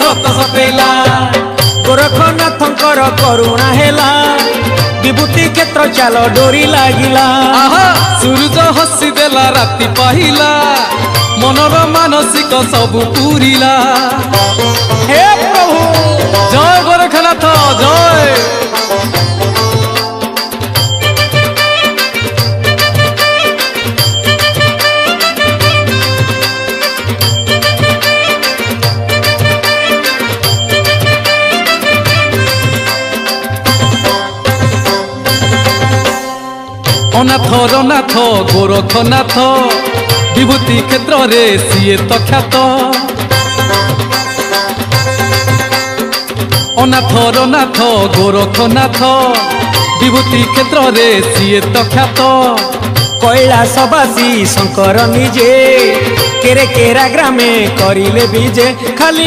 सत सतेला गोरखनाथंकर करुणा हेला विभूति क्षेत्र चाल डोरी लागिला सूरज हसी देला राति पाहिला मनर मानसिक सब पूरिला हे प्रभु जय गोरखनाथ जय अनाथ रनाथ गोरखनाथ विभूति क्षेत्र रे सीए तो ख्यात अनाथ रनाथ गोरखनाथ विभूति क्षेत्र रे सीए तो ख्यात कैलासवासी शंकर निजे केरे केरा ग्रामे करिले बीजे खाली